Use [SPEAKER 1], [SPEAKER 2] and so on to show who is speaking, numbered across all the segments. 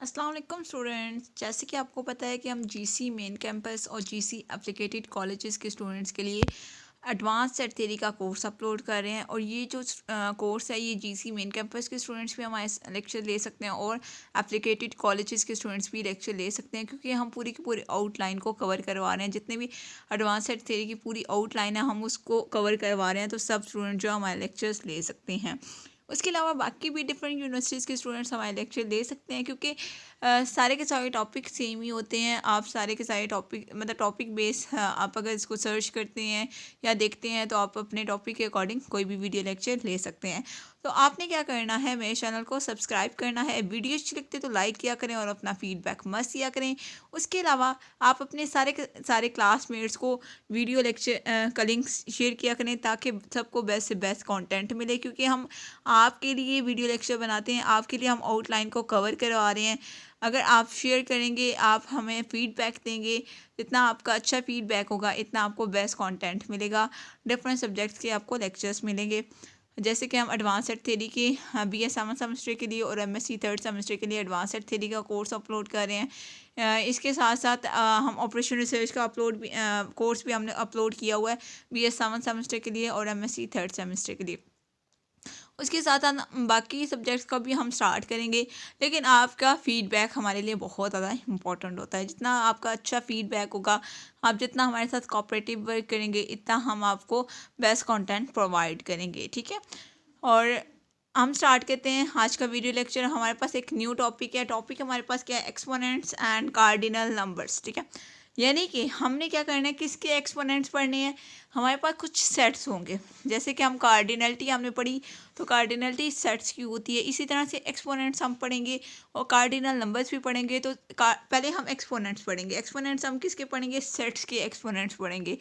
[SPEAKER 1] अस्सलाम वालेकुम स्टूडेंट्स। जैसे कि आपको पता है कि हम जीसी मेन कैंपस और जीसी एप्लीकेटेड कॉलेजेस के स्टूडेंट्स के लिए एडवांस सेट थ्योरी का कोर्स अपलोड कर रहे हैं और ये जो कोर्स है ये जीसी मेन कैंपस के स्टूडेंट्स भी हमारे लेक्चर ले सकते हैं और एप्लीकेटेड कॉलेजेस के स्टूडेंट्स भी लेक्चर ले सकते हैं, क्योंकि हम पूरी की पूरी आउटलाइन को कवर करवा रहे हैं। जितने भी एडवांस सेट थ्योरी की पूरी आउटलाइन है हम उसको कवर करवा रहे हैं, तो सब स्टूडेंट जो हमारे लेक्चर्स ले सकते हैं। उसके अलावा बाकी भी डिफरेंट यूनिवर्सिटीज़ के स्टूडेंट्स हमारे लेक्चर ले सकते हैं, क्योंकि सारे के सारे टॉपिक सेम ही होते हैं। आप सारे के सारे टॉपिक मतलब टॉपिक बेस आप अगर इसको सर्च करते हैं या देखते हैं तो आप अपने टॉपिक के अकॉर्डिंग कोई भी वीडियो लेक्चर ले सकते हैं। तो आपने क्या करना है, मेरे चैनल को सब्सक्राइब करना है, वीडियो अच्छी लगती है तो लाइक किया करें और अपना फीडबैक मस्त दिया करें। उसके अलावा आप अपने सारे क्लासमेट्स को वीडियो लेक्चर का लिंक शेयर किया करें ताकि सबको बेस्ट से बेस्ट कंटेंट मिले, क्योंकि हम आपके लिए वीडियो लेक्चर बनाते हैं, आपके लिए हम आउटलाइन को कवर करवा रहे हैं। अगर आप शेयर करेंगे, आप हमें फीडबैक देंगे, जितना आपका अच्छा फीडबैक होगा इतना आपको बेस्ट कंटेंट मिलेगा। डिफरेंट सब्जेक्ट्स के आपको लेक्चर्स मिलेंगे। जैसे कि हम एडवांस सेट थ्योरी की BS 7 सेमेस्टर के लिए और MSc 3rd सेमेस्टर के लिए एडवांस सेट थ्योरी का कोर्स अपलोड कर रहे हैं। इसके साथ साथ हम ऑपरेशन रिसर्च का कोर्स भी हमने अपलोड किया हुआ है BS 7 सेमेस्टर के लिए और MSc 3rd सेमेस्टर के लिए। उसके साथ साथ बाकी सब्जेक्ट्स का भी हम स्टार्ट करेंगे, लेकिन आपका फ़ीडबैक हमारे लिए बहुत ज़्यादा इंपॉर्टेंट होता है। जितना आपका अच्छा फ़ीडबैक होगा, आप जितना हमारे साथ कोऑपरेटिव वर्क करेंगे, इतना हम आपको बेस्ट कंटेंट प्रोवाइड करेंगे, ठीक है। और हम स्टार्ट करते हैं आज का वीडियो लेक्चर। हमारे पास एक न्यू टॉपिक है। टॉपिक हमारे पास क्या है, एक्सपोनेंट्स एंड कार्डिनल नंबर्स, ठीक है। यानी कि हमने क्या करना है, किसके एक्सपोनेंट्स पढ़ने हैं। हमारे पास कुछ सेट्स होंगे, जैसे कि हम कार्डिनलिटी हमने पढ़ी, तो कार्डिनलिटी सेट्स की होती है। इसी तरह से एक्सपोनेंट्स हम पढ़ेंगे और कार्डिनल नंबर्स भी पढ़ेंगे। तो पहले हम एक्सपोनेंट्स पढ़ेंगे। एक्सपोनेंट्स हम किसके पढ़ेंगे, सेट्स के एक्सपोनेंट्स पढ़ेंगे।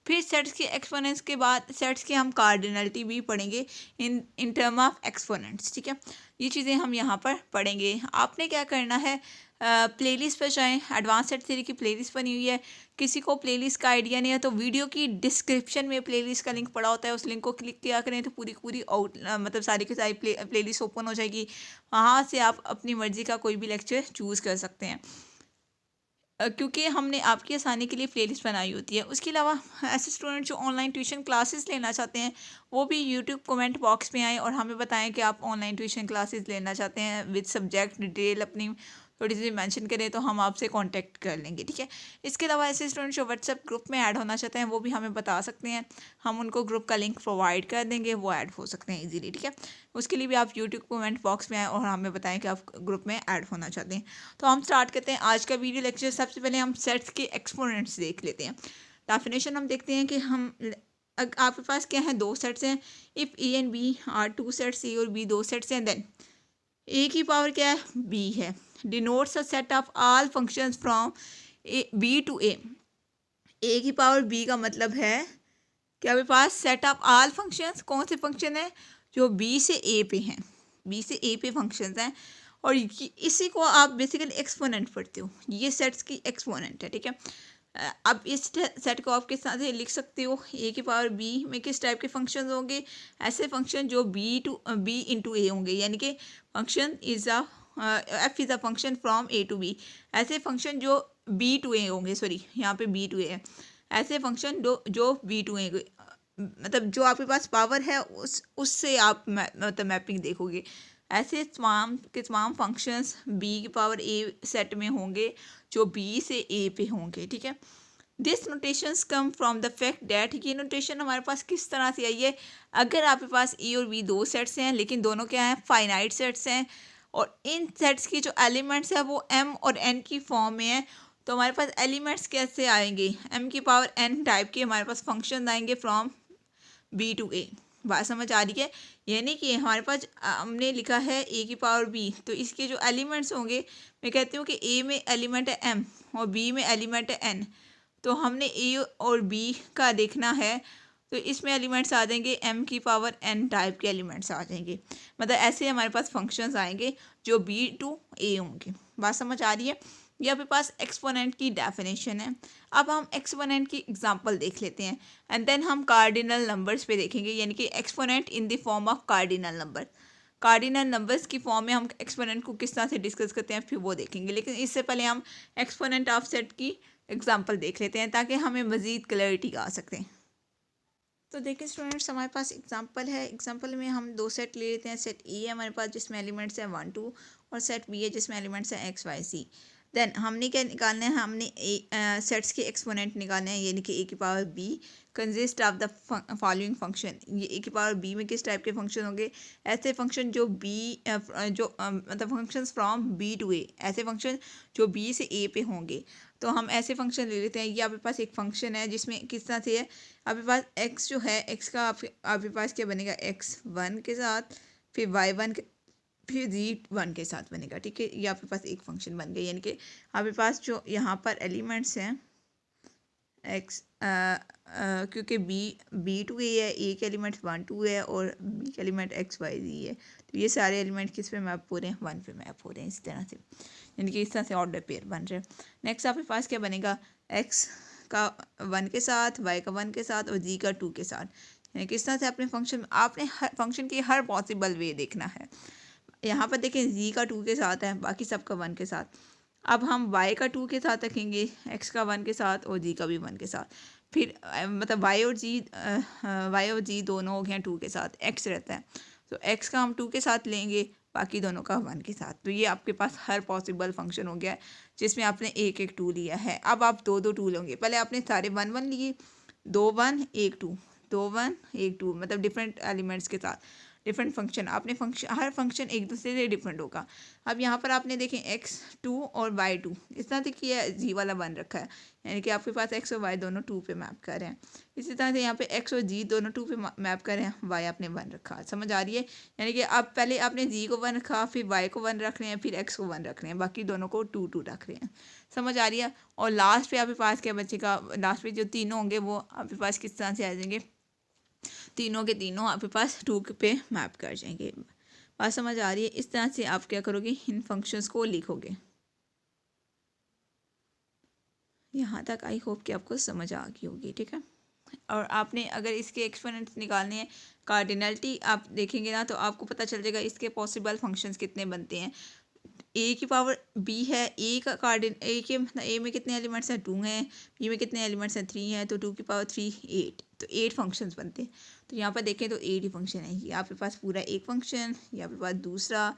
[SPEAKER 1] फिर सेट्स के एक्सपोनेंट्स के बाद सेट्स के हम कार्डिनलिटी भी पढ़ेंगे इन टर्म ऑफ एक्सपोनेंट्स, ठीक है। ये चीज़ें हम यहाँ पर पढ़ेंगे। आपने क्या करना है, प्लेलिस्ट पर जाएं। एडवांस सेट थ्योरी की प्लेलिस्ट बनी हुई है। किसी को प्लेलिस्ट का आइडिया नहीं है तो वीडियो की डिस्क्रिप्शन में प्लेलिस्ट का लिंक पड़ा होता है, उस लिंक को क्लिक किया करें तो पूरी पूरी मतलब सारी की सारी प्लेलिस्ट ओपन हो जाएगी। वहाँ से आप अपनी मर्ज़ी का कोई भी लेक्चर चूज़ कर सकते हैं, क्योंकि हमने आपकी आसानी के लिए प्लेलिस्ट बनाई होती है। उसके अलावा ऐसे स्टूडेंट जो ऑनलाइन ट्यूशन क्लासेस लेना चाहते हैं वो भी यूट्यूब कमेंट बॉक्स में आएँ और हमें बताएं कि आप ऑनलाइन ट्यूशन क्लासेस लेना चाहते हैं विद सब्जेक्ट डिटेल अपनी थोड़ी सी मेंशन करें तो हम आपसे कांटेक्ट कर लेंगे, ठीक है। इसके अलावा ऐसे स्टूडेंट जो व्हाट्सएप ग्रुप में ऐड होना चाहते हैं वो भी हमें बता सकते हैं, हम उनको ग्रुप का लिंक प्रोवाइड कर देंगे, वो ऐड हो सकते हैं इजीली, ठीक है। उसके लिए भी आप यूट्यूब कमेंट बॉक्स में आएँ और हमें बताएं कि आप ग्रुप में ऐड होना चाहते हैं। तो हम स्टार्ट करते हैं आज का वीडियो लेक्चर। सबसे पहले हम सेट्स के एक्सपोनेंट्स देख लेते हैं। डेफिनेशन हम देखते हैं कि आपके पास क्या है, दो सेट्स हैं। If A and B are two sets, A और बी दो सेट्स हैं, देन ए की पावर क्या है, बी है। Denotes a set of all functions from A B to A की पावर बी का मतलब है कि आपके पास सेट ऑफ ऑल फंक्शंस, कौन से फंक्शन है जो बी से ए पे हैं, बी से ए पे फंक्शंस हैं, और इसी को आप बेसिकली एक्सपोनेंट पढ़ते हो। ये सेट्स की एक्सपोनेंट है, ठीक है। अब इस सेट को आप किस तरह से लिख सकते हो, ए की पावर बी में किस टाइप के फंक्शन होंगे, ऐसे फंक्शन जो बी इंटू ए होंगे, यानी कि function is a f is a function from A to B. ऐसे फंक्शन जो बी टू ए होंगे, सॉरी यहाँ पे बी टू ए है, ऐसे फंक्शन जो बी टू ए मतलब जो आपके पास पावर है उससे आप मतलब मैपिंग देखोगे। ऐसे तमाम फंक्शंस बी की पावर ए सेट में होंगे जो बी से ए पे होंगे, ठीक है। This notations come from the fact that, ये नोटेशन हमारे पास किस तरह से आई है, अगर आपके पास ए और बी दो सेट्स हैं लेकिन दोनों क्या हैं, फाइनाइट सेट्स हैं, और इन सेट्स की जो एलिमेंट्स है वो एम और एन की फॉर्म में है, तो हमारे पास एलिमेंट्स कैसे आएंगे, एम की पावर एन टाइप के हमारे पास फंक्शन आएंगे फ्रॉम बी टू ए। बात समझ आ रही है। यानी कि हमारे पास हमने लिखा है ए की पावर बी, तो इसके जो एलिमेंट्स होंगे, मैं कहती हूँ कि ए में एलिमेंट है एम और बी में एलिमेंट है एन, तो हमने ए और बी का देखना है, तो इसमें एलिमेंट्स आ जाएंगे एम की पावर एन टाइप के एलिमेंट्स आ जाएंगे। मतलब ऐसे हमारे पास फंक्शंस आएंगे जो बी टू ए होंगे। बात समझ आ रही है। ये आपके पास एक्सपोनेंट की डेफिनेशन है। अब हम एक्सपोनेंट की एग्जांपल देख लेते हैं एंड देन हम कार्डिनल नंबर्स पे देखेंगे, यानी कि exponent in the form of cardinal number. Cardinal numbers की फॉर्म में हम एक्सपोनेंट को किस तरह से डिस्कस करते हैं फिर वो देखेंगे, लेकिन इससे पहले हम एक्सपोनेंट ऑफ सेट की एग्जांपल देख लेते हैं ताकि हमें मज़ीद क्लैरिटी आ सके। तो देखिए स्टूडेंट्स, हमारे पास एग्जांपल है। एग्जांपल में हम दो सेट ले लेते हैं। सेट ए है हमारे पास जिसमें एलिमेंट्स हैं 1 2 और सेट बी है जिसमें एलिमेंट्स हैं एक्स वाई सी। देन हमने क्या निकालना है, हमने सेट्स के एक्सपोनेंट निकालने हैं, यानी कि ए की power B consist of the following function. ये ए की पावर बी में किस टाइप के फंक्शन होंगे? ऐसे फंक्शन जो बी मतलब फंक्शंस फ्रॉम बी टू ए, ऐसे फंक्शन जो बी से ए पे होंगे। तो हम ऐसे फंक्शन ले लेते हैं। ये आपके पास एक फंक्शन है जिसमें किस तरह से है, आपके पास एक्स जो है, एक्स का आपके पास क्या बनेगा, x1 के साथ, फिर y1 के, फिर z1 के साथ बनेगा। ठीक है, ये आपके पास एक फंक्शन बन गया। यानी कि आपके पास जो यहाँ पर एलिमेंट्स हैं एक्स, क्योंकि बी टू ए है, ए के एलिमेंट 1 2 है और बी के एलिमेंट एक्स वाई जी है, तो ये सारे एलिमेंट किस पे मैप हो रहे हैं, 1 पे मैप हो रहे हैं इस तरह से, यानी कि इस तरह से ऑर्डर पेयर बन रहे हैं। नेक्स्ट आपके पास क्या बनेगा, एक्स का 1 के साथ, वाई का 1 के साथ और जी का 2 के साथ। यानी किस तरह से अपने फंक्शन, आपने हर फंक्शन की हर पॉसिबल वे देखना है। यहाँ पर देखें जी का 2 के साथ है, बाकी सबका 1 के साथ। अब हम y का 2 के साथ रखेंगे, x का 1 के साथ और g का भी 1 के साथ। फिर मतलब y और g दोनों हो गए 2 के साथ, x रहता है तो x का हम 2 के साथ लेंगे, बाकी दोनों का 1 के साथ। तो ये आपके पास हर पॉसिबल फंक्शन हो गया है जिसमें आपने एक एक 2 लिया है। अब आप दो दो 2 लोगे, पहले आपने सारे 1 1 लिए, 2 1 1 2, 2 1 1 2, मतलब डिफरेंट एलिमेंट्स के साथ डिफरेंट फंक्शन। आपने फंक्शन, हर फंक्शन एक दूसरे से डिफरेंट होगा। अब यहाँ पर आपने देखें x2 और y2 इस तरह से किया, जी वाला बन रखा है, यानी कि आपके पास x और y दोनों 2 पे मैप कर रहे हैं। इसी तरह से यहाँ पे x और g दोनों 2 पे मैप कर रहे हैं, y आपने 1 रखा। समझ आ रही है? यानी कि अब पहले आपने g को 1 रखा, फिर y को 1 रख रहे हैं, फिर x को 1 रख रहे हैं, बाकी दोनों को 2 2 रख रहे हैं। समझ आ रही है? और लास्ट पे आपके पास क्या बचेगा, लास्ट पे जो तीनों होंगे वो आपके पास किस तरह से आ जाएंगे, तीनों के तीनों आपके पास 2 पे मैप कर जाएंगे। बात समझ आ रही है? इस तरह से आप क्या करोगे, इन फंक्शंस को लिखोगे। यहाँ तक आई होप कि आपको समझ आ गई होगी। ठीक है, और आपने अगर इसके एक्सपोनेंट्स निकालने हैं, कार्डिनलिटी आप देखेंगे ना तो आपको पता चल जाएगा इसके पॉसिबल फंक्शंस कितने बनते हैं। ए की पावर बी है, ए का कार्डिन, ए के मतलब ए में कितने एलिमेंट्स हैं, 2 हैं, बी में कितने एलिमेंट्स हैं, 3 हैं, तो 2 की पावर 3 8, तो 8 फंक्शंस बनते हैं। तो यहाँ पर देखें तो 8 ही फंक्शन है। ये आपके पास पूरा एक फंक्शन, ये आपके पास दूसरा,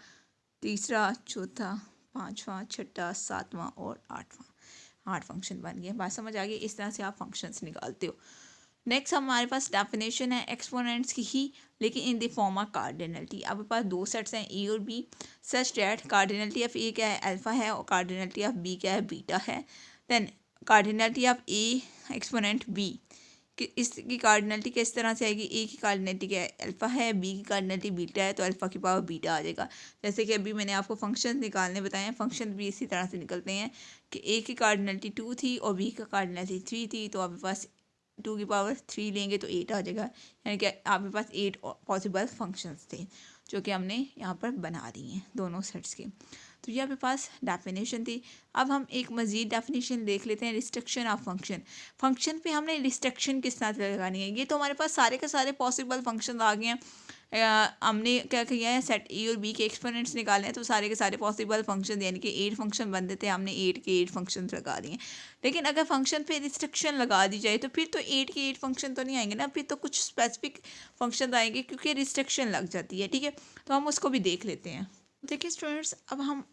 [SPEAKER 1] तीसरा, चौथा, पाँचवा, छठा, सातवां और आठवां, 8 फंक्शन बन गए। बात समझ आ गई? इस तरह से आप फंक्शंस निकालते हो। नेक्स्ट हमारे पास डेफिनेशन है एक्सपोनेंट्स की ही, लेकिन in the form of cardinality. आपके पास दो सेट्स हैं ए और B, such that cardinality of A क्या है, अल्फा है, और कार्डिनलिटी ऑफ बी क्या है, बीटा है। Then cardinality of A exponent B, कि इसकी कार्डिनलिटी किस तरह से आएगी, ए की कार्डिनलिटी क्या है, अल्फा है, बी की कार्डिनलिटी बीटा है, तो अल्फा की पावर बीटा आ जाएगा। जैसे कि अभी मैंने आपको फंक्शन निकालने बताए हैं, फंक्शन भी इसी तरह से निकलते हैं कि ए की कार्डिनलिटी 2 थी और बी का कार्डिनलिटी 3 थी, तो आपके पास 2 की पावर 3 लेंगे तो 8 आ जाएगा। यानी कि आपके पास 8 पॉसिबल फंक्शंस थे जो कि हमने यहाँ पर बना दिए हैं दोनों सेट्स के। तो ये आपके पास डेफिनेशन थी। अब हम एक मज़ीद डेफिनेशन देख लेते हैं, रिस्ट्रिक्शन ऑफ फंक्शन। फंक्शन पे हमने रिस्ट्रिक्शन किस तरह से लगानी है, ये तो हमारे पास सारे के सारे पॉसिबल फंक्शन आ गए हैं। हमने क्या किया है, सेट ए और बी के एक्सपोनेंट्स निकाले हैं, तो सारे के सारे पॉसिबल फंक्शन यानी कि 8 फंक्शन बनते थे, हमने 8 के 8 फंक्शन लगा दिए। लेकिन अगर फंक्शन पे रिस्ट्रिक्शन लगा दी जाए तो फिर तो 8 के 8 फंक्शन तो नहीं आएंगे ना, फिर तो कुछ स्पेसिफिक फंक्शन आएंगे क्योंकि रिस्ट्रिक्शन लग जाती है। ठीक है, तो हम उसको भी देख लेते हैं। देखिए स्टूडेंट्स, अब हम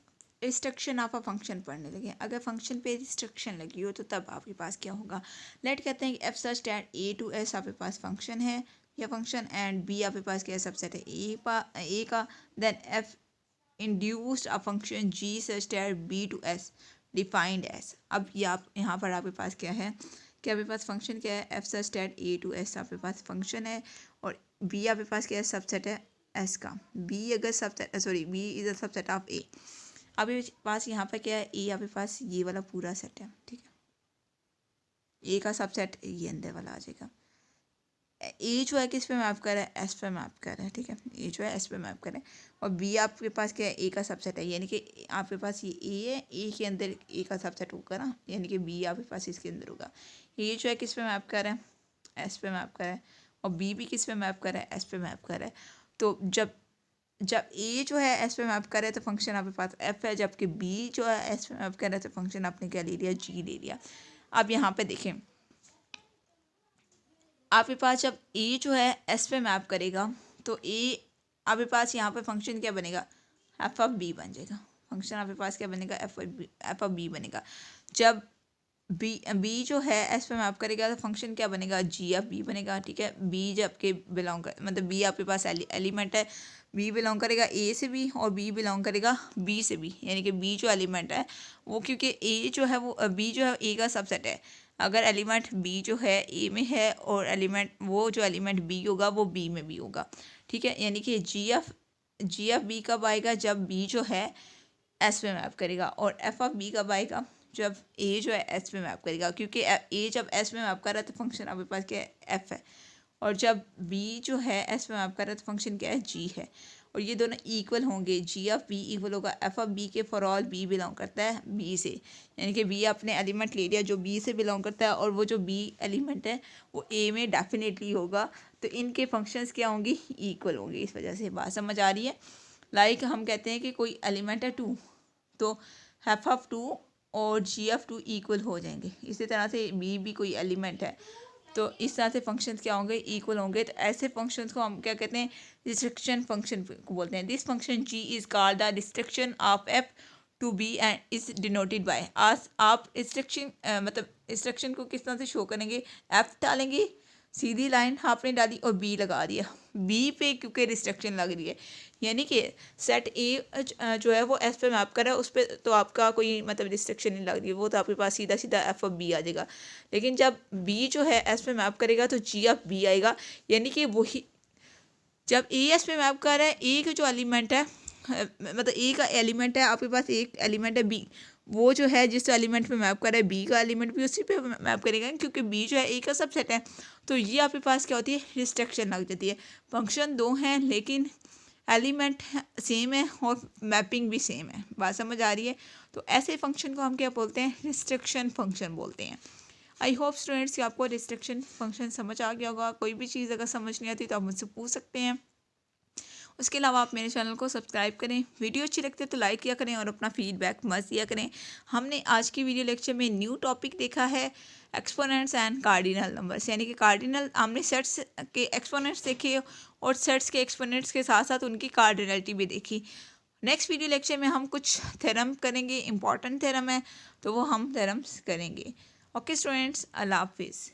[SPEAKER 1] रिस्ट्रिक्शन ऑफ अ फंक्शन पढ़ने लगे। अगर फंक्शन पे रिस्ट्रिक्शन लगी हो तो तब आपके पास क्या होगा। लेट कहते हैं कि f such that A to S आपके पास फंक्शन है या फंक्शन, एंड बी आपके पास क्या सबसेट है ए का। Then f induced a function g such that B to S defined S. अब ये आप यहाँ पर आपके पास क्या है कि आपके पास फंक्शन क्या है, f such that A to S आपके पास फंक्शन है, और बी आपके पास क्या है, सबसेट है एस का। बी अगर subset, sorry, B is a subset of A. अभी पास यहाँ पर क्या है, ए आपके पास ये वाला पूरा सेट है। ठीक है, ए का सबसेट ये अंदर वाला आ जाएगा। ए जो है किस पे मैप कर रहा है, एस पे मैप कर रहा है। ठीक है, ए जो है एस पे मैप कर रहा है, और बी आपके पास क्या है, ए का सबसेट है, यानी कि आपके पास ये ए है, ए के अंदर ए का सबसेट होगा ना, यानी कि बी आपके पास इसके अंदर होगा। ए जो है किस पे मैप कर रहा है, एस पे मैप कर रहा है, और बी भी किस पे मैप कर रहा है, एस पे मैप कर रहा है। तो जब जब ए जो है एस पे मैप करे तो फंक्शन आपके पास एफ है, जबकि बी जो है एस पे मैप करे तो फंक्शन आपने क्या ले लिया, जी ले लिया। अब यहाँ पे देखें, आपके पास जब ए जो है एस पे मैप करेगा तो ए आपके पास यहाँ पे फंक्शन क्या बनेगा, एफ ऑफ बी बन जाएगा। फंक्शन आपके पास क्या बनेगा, एफ ऑफ बी बनेगा। जब बी जो है एस पे मैप करेगा तो फंक्शन क्या बनेगा, जी ऑफ बी बनेगा। ठीक है, बी जब के बिलोंग कर मतलब बी आपके पास एलिमेंट है, बी बिलोंग करेगा ए से भी और बी बिलोंग करेगा बी से भी, यानी कि बी जो एलिमेंट है वो, क्योंकि ए जो है वो बी जो है ए का सबसेट है। अगर एलिमेंट बी जो है ए में है और एलिमेंट वो जो एलिमेंट बी होगा वो बी में भी होगा। ठीक है, यानी कि जी ऑफ बी कब आएगा, जब बी जो है एस पे मैप करेगा, और एफ ऑफ बी कब आएगा, जब ए जो है एस पे मैप करेगा। क्योंकि ए जब एस पे मैप कर रहा है तो फंक्शन आपके पास क्या है, एफ है, और जब बी जो है एस पे मैप कर रहा है तो फंक्शन क्या है, जी है। और ये दोनों इक्वल होंगे, जी ऑफ बी इक्वल होगा एफ ऑफ बी के फॉर ऑल बी बिलोंग करता है बी से, यानी कि बी आपने एलिमेंट ले लिया जो बी से बिलोंग करता है, और वो जो बी एलिमेंट है वो ए में डेफिनेटली होगा, तो इनके फंक्शंस क्या होंगी, इक्वल होंगे। इस वजह से बात समझ आ रही है। लाइक हम कहते हैं कि कोई एलिमेंट है 2, तो एफ ऑफ 2 और जी ऑफ 2 इक्वल हो जाएंगे। इसी तरह से बी भी कोई एलिमेंट है, तो इस तरह से फंक्शंस क्या होंगे, इक्वल होंगे। तो ऐसे फंक्शंस को हम क्या कहते हैं, रिस्ट्रिक्शन फंक्शन को बोलते हैं। This function g is called the restriction of f to B and is denoted by. आज आप रिस्ट्रिक्शन मतलब रिस्ट्रिक्शन को किस तरह से शो करेंगे, एफ डालेंगे, सीधी लाइन आपने डाली और बी लगा दिया, बी पे क्योंकि रिस्ट्रिक्शन लग रही है, यानी कि सेट ए जो है वो एस पे मैप कर रहा है, उस पर तो आपका कोई मतलब रिस्ट्रिक्शन नहीं लग रही है, वो तो आपके पास सीधा सीधा एफ ऑफ बी आ जाएगा। लेकिन जब बी जो है एस पे मैप करेगा तो जी ऑफ बी आएगा, यानी कि वही जब ए एस पे मैप कर रहा है, ए का जो एलिमेंट है मतलब ए का एलिमेंट है, आपके पास एक एलिमेंट है बी, वो जो है जिस एलिमेंट पे मैप कर रहा है बी का एलिमेंट भी उसी पे मैप करेगा, क्योंकि बी जो है ए का सबसेट है। तो ये आपके पास क्या होती है, रिस्ट्रिक्शन लग जाती है। फंक्शन दो हैं लेकिन एलिमेंट सेम है और मैपिंग भी सेम है। बात समझ आ रही है। तो ऐसे फंक्शन को हम क्या बोलते हैं, रिस्ट्रिक्शन फंक्शन बोलते हैं। आई होप स्टूडेंट्स कि आपको रिस्ट्रिक्शन फंक्शन समझ आ गया होगा। कोई भी चीज़ अगर समझ नहीं आती तो आप मुझसे पूछ सकते हैं। उसके अलावा आप मेरे चैनल को सब्सक्राइब करें, वीडियो अच्छी लगती है तो लाइक किया करें और अपना फीडबैक मत दिया करें। हमने आज की वीडियो लेक्चर में न्यू टॉपिक देखा है, एक्सपोनेंट्स एंड कार्डिनल नंबर्स, यानी कि कार्डिनल हमने सेट्स के एक्सपोनेंट्स देखे और सेट्स के एक्सपोनेंट्स के साथ साथ उनकी कार्डिनलिटी भी देखी। नेक्स्ट वीडियो लेक्चर में हम कुछ थ्योरम करेंगे, इंपॉर्टेंट थ्योरम है तो वो हम थ्योरम्स करेंगे। ओके स्टूडेंट्स, अल्लाह हाफिज़।